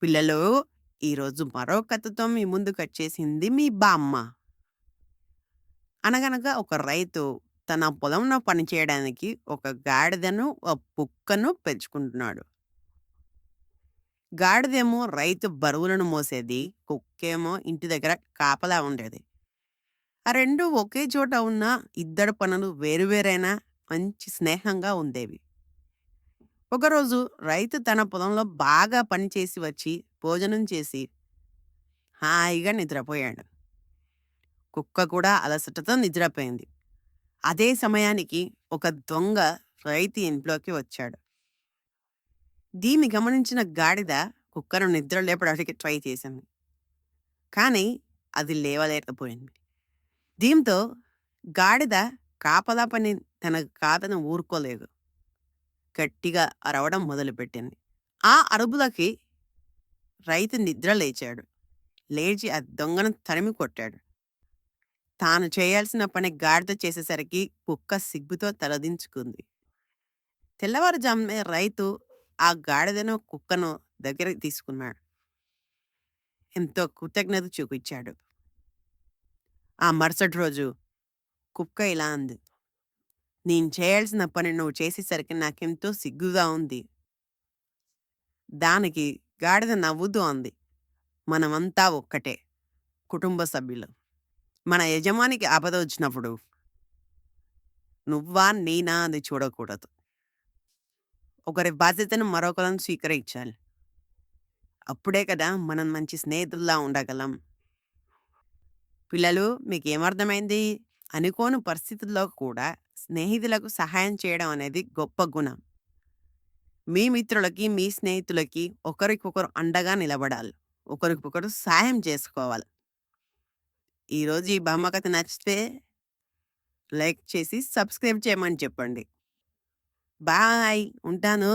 పిల్లలు, ఈరోజు మరో కథతో మీ ముందుకొచ్చేసింది మీ బామ్మ. అనగనగా ఒక రైతు తన పొలంలో పని చేయడానికి ఒక గాడిదను, కుక్కను పెంచుకుంటున్నాడు. గాడిదేమో రైతు బరువులను మోసేది, కుక్కేమో ఇంటి దగ్గర కాపలా ఉండేది. ఆ 2 ఒకే చోట ఉన్న ఇద్దరి పనులు వేరువేరైనా మంచి స్నేహంగా ఉండేవి. ఒకరోజు రైతు తన పొలంలో బాగా పని చేసి వచ్చి భోజనం చేసి హాయిగా నిద్రపోయాడు. కుక్క కూడా అలసటతో నిద్రపోయింది. అదే సమయానికి ఒక దొంగ రైతు ఇంట్లోకి వచ్చాడు. దీన్ని గమనించిన గాడిద కుక్కను నిద్ర లేపడానికి ట్రై చేసింది. కానీ అది లేవలేకపోయింది. దీంతో గాడిద కాపలా పని తన కాతను ఊరుకోలేదు. గట్టిగా అరవడం మొదలుపెట్టింది. ఆ అరుపులకి రైతు నిద్ర లేచాడు. లేచి ఆ దొంగను తరిమి కొట్టాడు. తాను చేయాల్సిన పని గాడిద చేసేసరికి కుక్క సిగ్గుతో తలదించుకుంది. తెల్లవారుజామునే రైతు ఆ గాడిదను, కుక్కను దగ్గరికి తీసుకున్నాడు. ఎంతో కృతజ్ఞత చూపించాడు. ఆ మరుసటి రోజు కుక్క ఇలా అంది. నేను చేయాల్సిన పని నువ్వు చేసేసరికి నాకెంతో సిగ్గుగా ఉంది. దానికి గాడిద నవ్వుతూ అంది. మనమంతా ఒక్కటే, కుటుంబ సభ్యులు. మన యజమానికి ఆపద వచ్చినప్పుడు నువ్వా నేనా అని చూడకూడదు. ఒకరి బాధ్యతను మరొకరం స్వీకరించాలి. అప్పుడే కదా మనం మంచి స్నేహితుల్లా ఉండగలం. పిల్లలు, మీకేమర్థమైంది? అనుకోని పరిస్థితుల్లో కూడా స్నేహితులకు సహాయం చేయడం అనేది గొప్ప గుణం. మీ మిత్రులకి, మీ స్నేహితులకి ఒకరికొకరు అండగా నిలబడాలి. ఒకరికొకరు సాయం చేసుకోవాలి. ఈరోజు ఈ బొమ్మ కథ నచ్చితే లైక్ చేసి సబ్స్క్రైబ్ చేయమని చెప్పండి. బాయ్. ఉంటాను.